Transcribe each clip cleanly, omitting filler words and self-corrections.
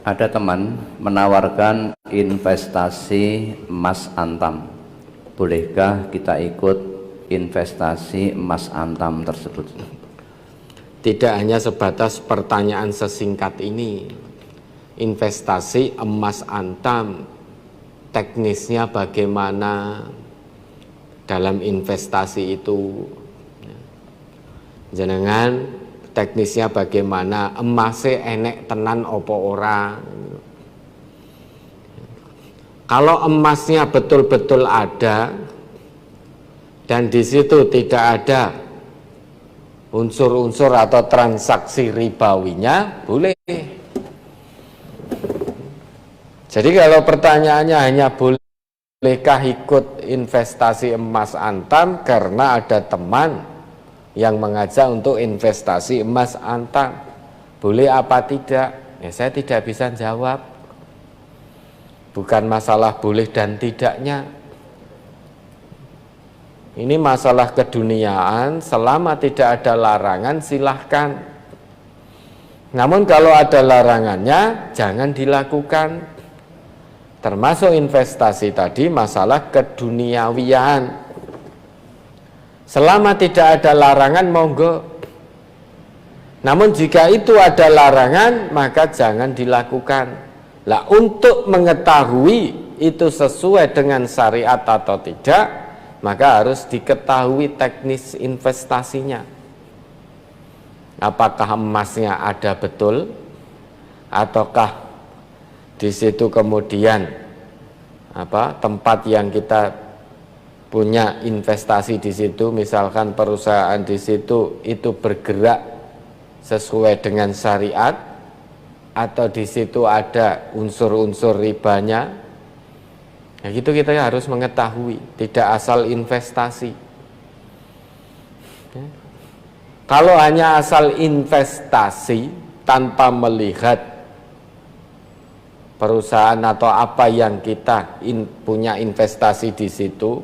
Ada teman menawarkan investasi emas antam. Bolehkah kita ikut investasi emas antam tersebut? Tidak hanya sebatas pertanyaan sesingkat ini. Investasi emas antam, teknisnya bagaimana dalam investasi itu? Jenengan teknisnya bagaimana, emasnya enek tenan opo ora. Kalau emasnya betul-betul ada dan di situ tidak ada unsur-unsur atau transaksi ribawinya, boleh. Jadi kalau pertanyaannya hanya bolehkah ikut investasi emas antam karena ada teman yang mengajak untuk investasi emas antam, boleh apa tidak? Ya, saya tidak bisa jawab. Bukan masalah boleh dan tidaknya. Ini masalah keduniaan, selama tidak ada larangan silahkan. Namun kalau ada larangannya jangan dilakukan. Termasuk investasi tadi masalah keduniawian. Selama tidak ada larangan monggo. Namun jika itu ada larangan maka jangan dilakukan. Lah untuk mengetahui itu sesuai dengan syariat atau tidak, maka harus diketahui teknis investasinya. Apakah emasnya ada betul ataukah di situ kemudian tempat yang kita punya investasi di situ, misalkan perusahaan di situ itu bergerak sesuai dengan syariat atau di situ ada unsur-unsur ribanya. Ya gitu kita harus mengetahui, tidak asal investasi. Kalau hanya asal investasi tanpa melihat perusahaan atau apa yang kita punya investasi di situ,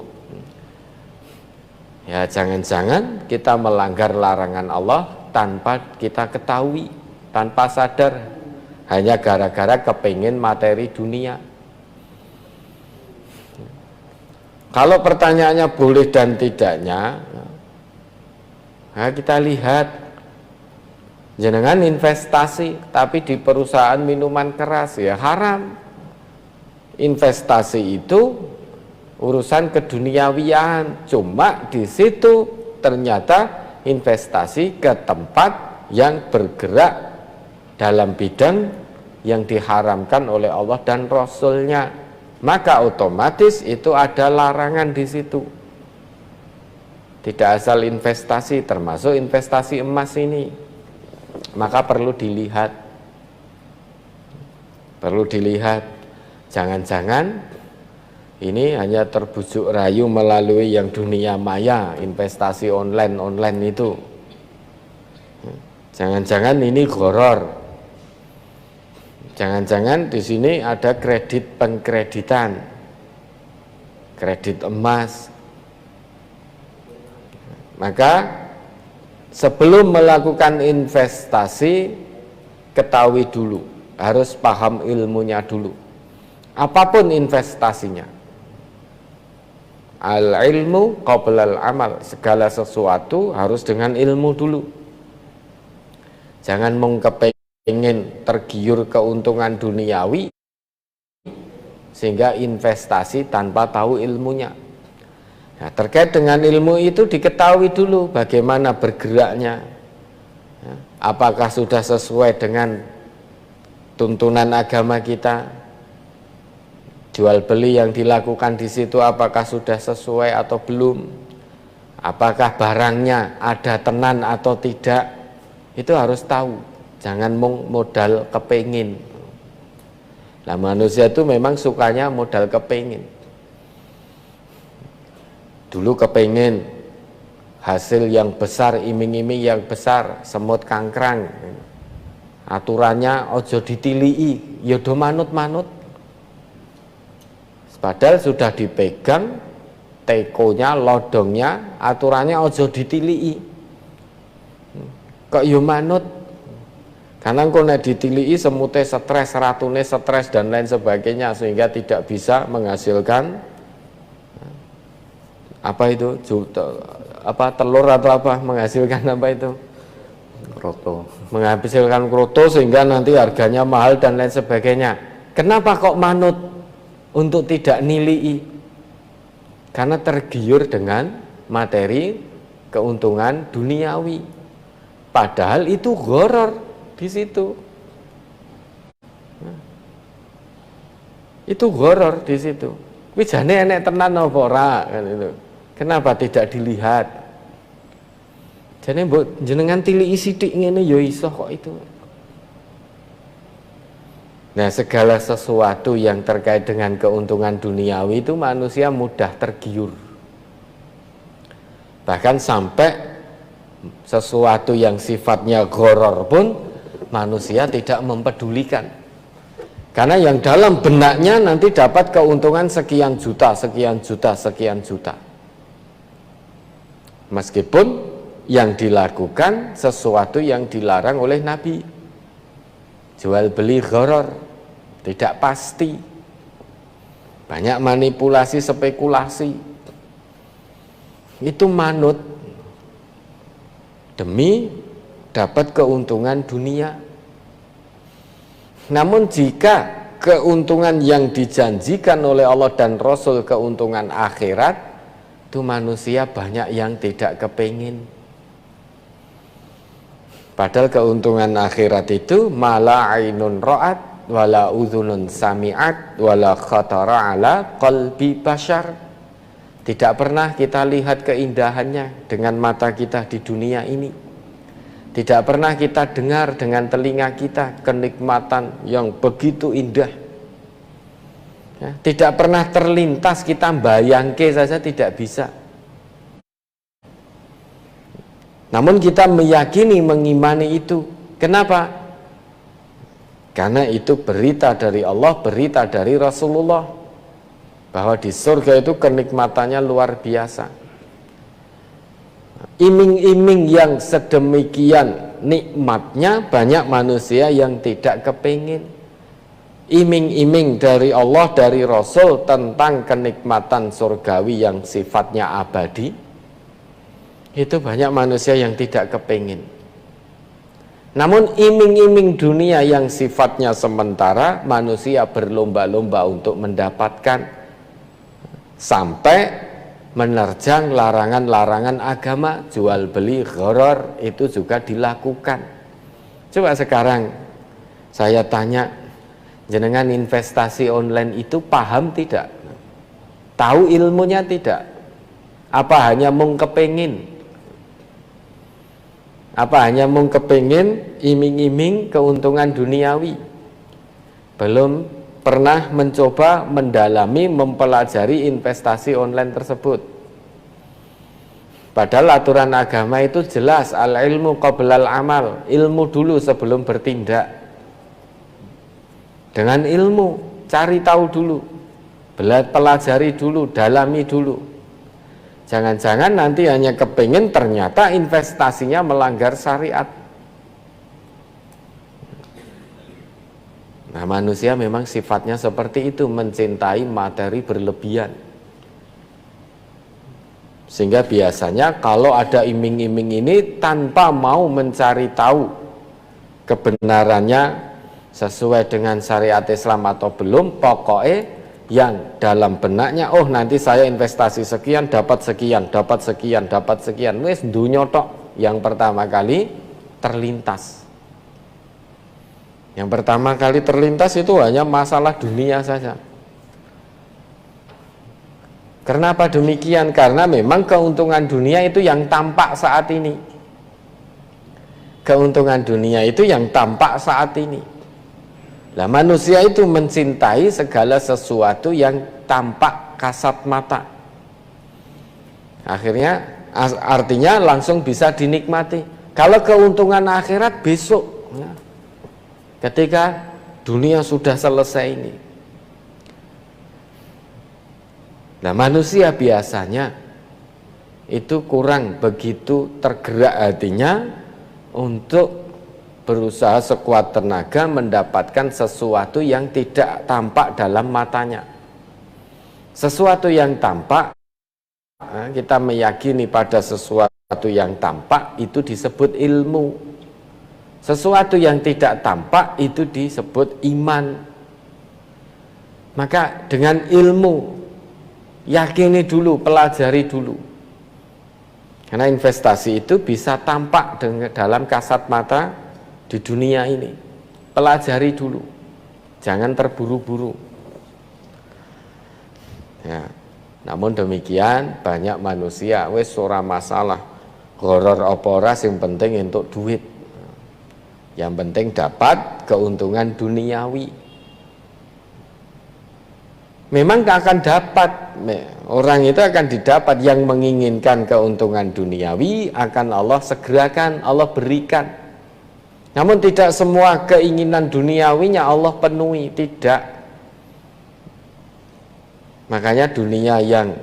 ya jangan-jangan kita melanggar larangan Allah tanpa kita ketahui, tanpa sadar, hanya gara-gara kepingin materi dunia. Kalau pertanyaannya boleh dan tidaknya, nah kita lihat. Jenengan investasi tapi di perusahaan minuman keras, ya haram. Investasi itu urusan keduniawian, cuma di situ ternyata investasi ke tempat yang bergerak dalam bidang yang diharamkan oleh Allah dan Rasul-Nya, maka otomatis itu ada larangan di situ. Tidak asal investasi, termasuk investasi emas ini. Maka perlu dilihat, jangan-jangan ini hanya terbujuk rayu melalui yang dunia maya, investasi online itu. Jangan-jangan ini gharar. Jangan-jangan di sini ada kredit pengkreditan, kredit emas. Maka sebelum melakukan investasi, ketahui dulu, harus paham ilmunya dulu. Apapun investasinya, al-ilmu qoblal amal, segala sesuatu harus dengan ilmu dulu. Jangan mengkepingin tergiur keuntungan duniawi sehingga investasi tanpa tahu ilmunya. Nah, terkait dengan ilmu itu diketahui dulu bagaimana bergeraknya, apakah sudah sesuai dengan tuntunan agama kita, jual beli yang dilakukan di situ apakah sudah sesuai atau belum, apakah barangnya ada tenan atau tidak, itu harus tahu, jangan modal kepingin. Nah, manusia itu memang sukanya modal kepingin. Dulu kepengen hasil yang besar, iming-iming yang besar, semut kangkrang. Aturannya ojo ditilii, yodo manut-manut. Padahal sudah dipegang tekonya, lodongnya, aturannya ojo ditilii. Kok yo manut? Karena engko nek ditiliki semute stres, ratune stres dan lain sebagainya sehingga tidak bisa menghasilkan apa itu telur atau apa, menghasilkan apa itu? Kroto. Menghasilkan kroto sehingga nanti harganya mahal dan lain sebagainya. Kenapa kok manut untuk tidak nilii? Karena tergiur dengan materi keuntungan duniawi. Padahal itu gharar di situ. Itu gharar di situ. Kuwi jane enek tenan apa ora kan itu. Kenapa tidak dilihat? Jadi mbok jenengan tiliki sithik ngene ya iso kok itu. Nah, segala sesuatu yang terkait dengan keuntungan duniawi itu manusia mudah tergiur. Bahkan sampai sesuatu yang sifatnya gharar pun manusia tidak mempedulikan. Karena yang dalam benaknya nanti dapat keuntungan sekian juta, sekian juta, sekian juta. Meskipun yang dilakukan sesuatu yang dilarang oleh Nabi. Jual beli gharar, tidak pasti. Banyak manipulasi, spekulasi. Itu manut demi dapat keuntungan dunia. Namun jika keuntungan yang dijanjikan oleh Allah dan Rasul, keuntungan akhirat, itu manusia banyak yang tidak kepingin. Padahal keuntungan akhirat itu mala ainun ra'at wala udhunun sami'at wala khatara ala qalbi bashar. Tidak pernah kita lihat keindahannya dengan mata kita di dunia ini. Tidak pernah kita dengar dengan telinga kita kenikmatan yang begitu indah. Ya, tidak pernah terlintas kita bayangke saja tidak bisa. Namun kita meyakini, mengimani itu. Kenapa? Karena itu berita dari Allah, berita dari Rasulullah, bahwa di surga itu kenikmatannya luar biasa. Iming-iming yang sedemikian nikmatnya banyak manusia yang tidak kepingin. Iming-iming dari Allah, dari Rasul tentang kenikmatan surgawi yang sifatnya abadi, itu banyak manusia yang tidak kepingin. Namun iming-iming dunia yang sifatnya sementara, manusia berlomba-lomba untuk mendapatkan, sampai menerjang larangan-larangan agama. Jual beli gharar itu juga dilakukan. Coba sekarang saya tanya, jenengan investasi online itu paham tidak? Tahu ilmunya tidak? Apa hanya mung kepengin? Apa hanya mung kepengin iming-iming keuntungan duniawi? Belum pernah mencoba mendalami, mempelajari investasi online tersebut. Padahal aturan agama itu jelas, al ilmu qablal amal, ilmu dulu sebelum bertindak. Dengan ilmu, cari tahu dulu, pelajari dulu, dalami dulu. Jangan-jangan nanti hanya kepingin, ternyata investasinya melanggar syariat. Nah, manusia memang sifatnya seperti itu, mencintai materi berlebihan. Sehingga biasanya kalau ada iming-iming ini tanpa mau mencari tahu kebenarannya sesuai dengan syariat Islam atau belum, pokoknya yang dalam benaknya, oh nanti saya investasi sekian, dapat sekian, dapat sekian, dapat sekian. Wes dunya tok yang pertama kali terlintas. Yang pertama kali terlintas itu hanya masalah dunia saja. Kenapa demikian? Karena memang keuntungan dunia itu yang tampak saat ini. Keuntungan dunia itu yang tampak saat ini. Nah, manusia itu mencintai segala sesuatu yang tampak kasat mata. Akhirnya artinya langsung bisa dinikmati. Kalau keuntungan akhirat besok, ya, ketika dunia sudah selesai ini. Nah, manusia biasanya itu kurang begitu tergerak hatinya untuk berusaha sekuat tenaga mendapatkan sesuatu yang tidak tampak dalam matanya. Sesuatu yang tampak, kita meyakini pada sesuatu yang tampak itu disebut ilmu. Sesuatu yang tidak tampak itu disebut iman. Maka dengan ilmu, yakini dulu, pelajari dulu. Karena investasi itu bisa tampak dalam kasat mata di dunia ini. Pelajari dulu, jangan terburu-buru. Ya. Namun demikian banyak manusia wis ora masalah horor apa ora, sing penting entuk duit. Yang penting dapat keuntungan duniawi. Memang akan dapat, orang itu akan didapat, yang menginginkan keuntungan duniawi akan Allah segerakan, Allah berikan. Namun tidak semua keinginan duniawinya Allah penuhi, tidak. Makanya dunia yang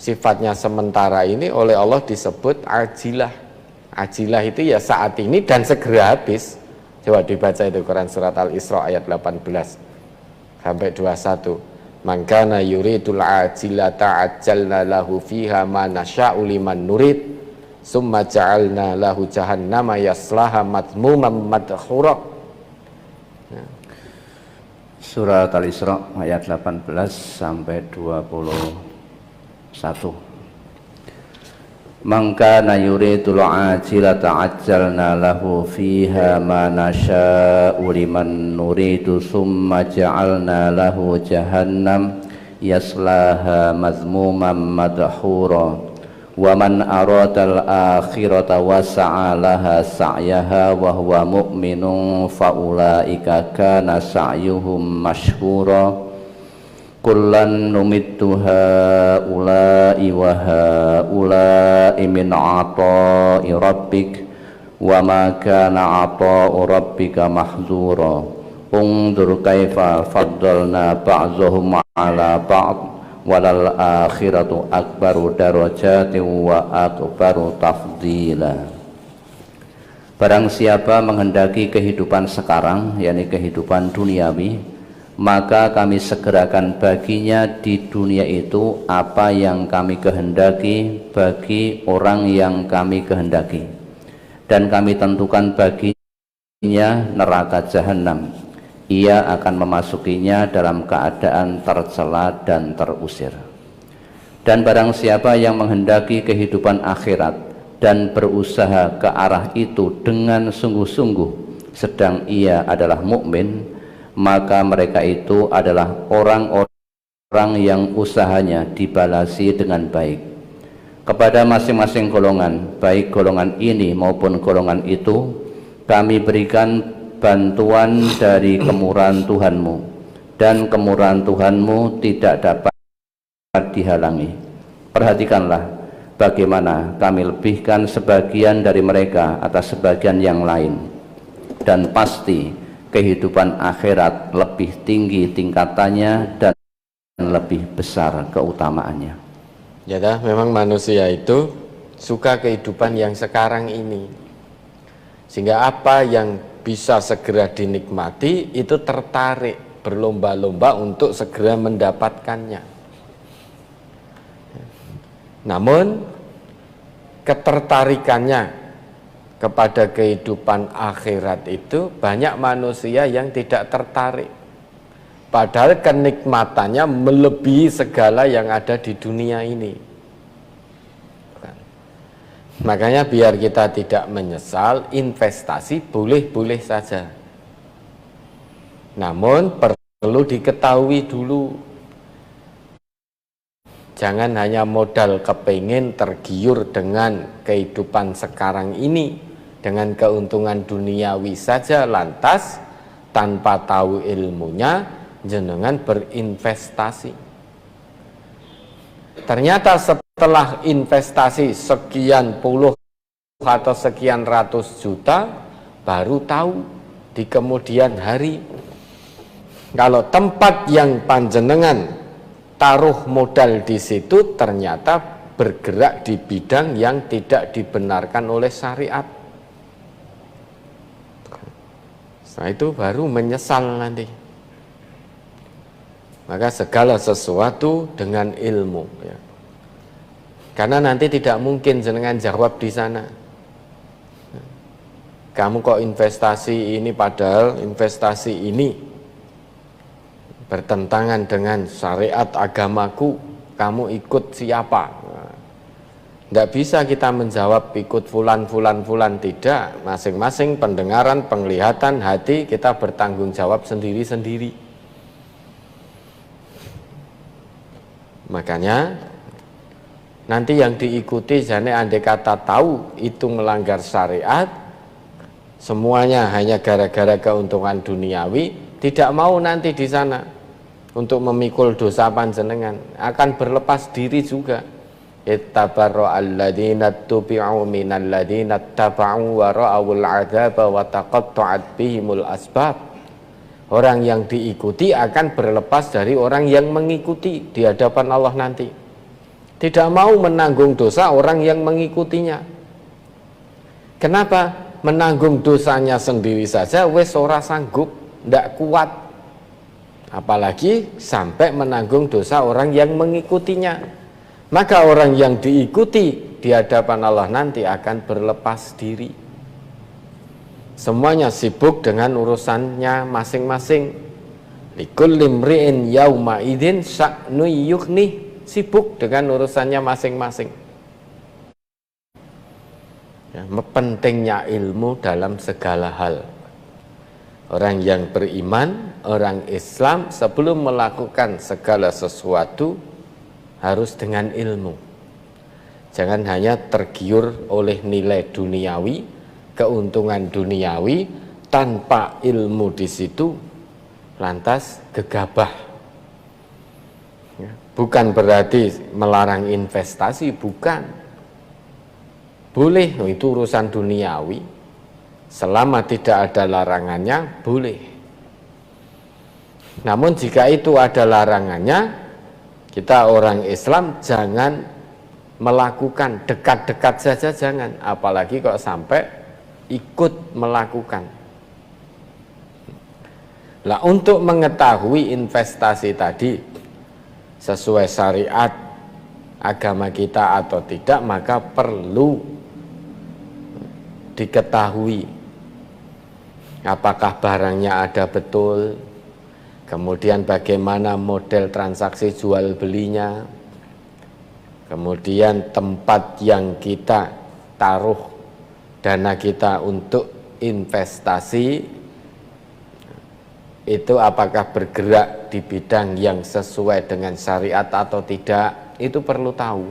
sifatnya sementara ini oleh Allah disebut ajilah. Ajilah itu ya saat ini dan segera habis. Coba dibaca itu Quran surat Al-Isra ayat 18 sampai 21. Man kana yuridul ajilata ajjalna lahu fiha ma nasya'u liman nurid summa ja'alna lahu jahannama yaslaha madmuman madhura. Surat Al-Isra ayat 18 sampai 21. Man kana yuridul ajilata ajjalna lahu fiha ma nasya'u liman nuridu summa ja'alna lahu jahannam yaslaha mazmuman madhura wa man aradal akhirata wa sa'a laha sa'yaha wa huwa mu'minun fa ulaika kana sa'yuhum mashkura kullan numittu haula'i wa haula'i min ata'i rabbik wa ma kana ata'u rabbika mahzura undur kaifa faddalna ba'dhum 'ala ba'd walal akhiratu akbaru darajatin wa akbaru tafdila. Barang siapa menghendaki kehidupan sekarang, yakni kehidupan duniawi, maka kami segerakan baginya di dunia itu apa yang kami kehendaki bagi orang yang kami kehendaki, dan kami tentukan baginya neraka jahanam. Ia akan memasukinya dalam keadaan tercela dan terusir. Dan barang siapa yang menghendaki kehidupan akhirat dan berusaha ke arah itu dengan sungguh-sungguh sedang ia adalah mukmin, maka mereka itu adalah orang-orang yang usahanya dibalasi dengan baik. Kepada masing-masing golongan, baik golongan ini maupun golongan itu, kami berikan bantuan dari kemurahan Tuhanmu, dan kemurahan Tuhanmu tidak dapat dihalangi. Perhatikanlah bagaimana kami lebihkan sebagian dari mereka atas sebagian yang lain, dan pasti kehidupan akhirat lebih tinggi tingkatannya dan lebih besar keutamaannya. Ya dah, memang manusia itu suka kehidupan yang sekarang ini, sehingga apa yang bisa segera dinikmati itu tertarik, berlomba-lomba untuk segera mendapatkannya. Namun ketertarikannya kepada kehidupan akhirat itu banyak manusia yang tidak tertarik, padahal kenikmatannya melebihi segala yang ada di dunia ini. Makanya biar kita tidak menyesal, investasi boleh-boleh saja, namun perlu diketahui dulu. Jangan hanya modal kepingin tergiur dengan kehidupan sekarang ini, dengan keuntungan duniawi saja, lantas tanpa tahu ilmunya jenengan berinvestasi. Ternyata setelah investasi sekian puluh atau sekian ratus juta, baru tahu di kemudian hari kalau tempat yang panjenengan taruh modal di situ ternyata bergerak di bidang yang tidak dibenarkan oleh syariat. Nah, itu baru menyesal nanti. Maka segala sesuatu dengan ilmu, ya. Karena nanti tidak mungkin jenengan jawab di sana. Kamu kok investasi ini, padahal investasi ini bertentangan dengan syariat agamaku, kamu ikut siapa? Tidak bisa kita menjawab ikut fulan, tidak. Masing-masing pendengaran, penglihatan, hati kita bertanggung jawab sendiri-sendiri. Makanya nanti yang diikuti jane andai kata tahu itu melanggar syariat, semuanya hanya gara-gara keuntungan duniawi, tidak mau nanti di sana untuk memikul dosa panjenengan, akan berlepas diri juga. Ittabarra'al ladzina tubi'u minal ladzina taba'u wa ra'awul 'adzaba wa taqatta'at bihimul asbab. Orang yang diikuti akan berlepas dari orang yang mengikuti di hadapan Allah nanti. Tidak mau menanggung dosa orang yang mengikutinya. Kenapa? Menanggung dosanya sendiri saja wis ora sanggup, ndak kuat. Apalagi sampai menanggung dosa orang yang mengikutinya. Maka orang yang diikuti di hadapan Allah nanti akan berlepas diri. Semuanya sibuk dengan urusannya masing-masing. Likulli imri'in yauma idzin sya'nu yughni, sibuk dengan urusannya masing-masing. Ya, pentingnya ilmu dalam segala hal. Orang yang beriman, orang Islam sebelum melakukan segala sesuatu harus dengan ilmu. Jangan hanya tergiur oleh nilai duniawi, keuntungan duniawi, tanpa ilmu di situ lantas gegabah. Ya, bukan berarti melarang investasi, bukan. Boleh, itu urusan duniawi. Selama tidak ada larangannya, boleh. Namun jika itu ada larangannya, kita orang Islam jangan melakukan, dekat-dekat saja jangan, apalagi kok sampai ikut melakukan. Lah untuk mengetahui investasi tadi sesuai syariat agama kita atau tidak, maka perlu diketahui apakah barangnya ada betul. Kemudian bagaimana model transaksi jual belinya, kemudian tempat yang kita taruh dana kita untuk investasi itu apakah bergerak di bidang yang sesuai dengan syariat atau tidak, itu perlu tahu.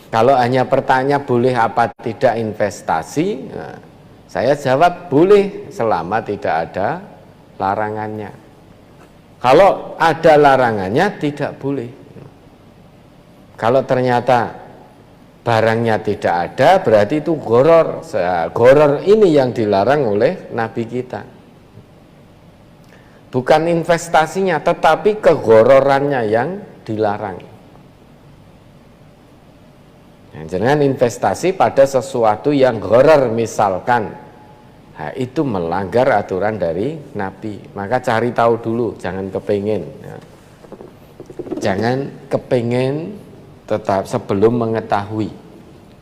Kalau hanya pertanyaan boleh apa tidak investasi, nah, saya jawab boleh selama tidak ada larangannya. Kalau ada larangannya tidak boleh. Kalau ternyata barangnya tidak ada, berarti itu gharar. Gharar ini yang dilarang oleh Nabi kita. Bukan investasinya, tetapi keghararannya yang dilarang. Jangan investasi pada sesuatu yang gharar, misalkan. Nah, itu melanggar aturan dari Nabi. Maka cari tahu dulu, jangan kepengen. Ya. Jangan kepengen, tetap sebelum mengetahui,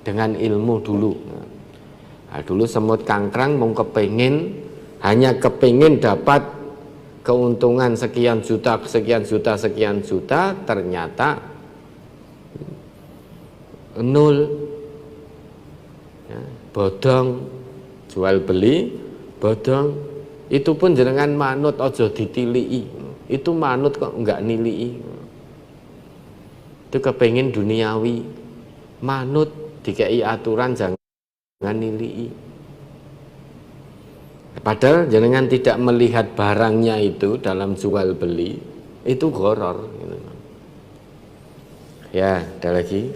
dengan ilmu dulu. Nah, dulu semut kangkrang mau kepengen, hanya kepengen dapat keuntungan sekian juta, ternyata nol. Ya, bodong. Jual beli bodong, itu pun jenengan manut ojo ditilii, itu manut kok enggak nilii, itu kepengin duniawi, manut dikei aturan jangan nilii. Padahal jenengan tidak melihat barangnya itu dalam jual beli, itu gharar. Ya, ada lagi.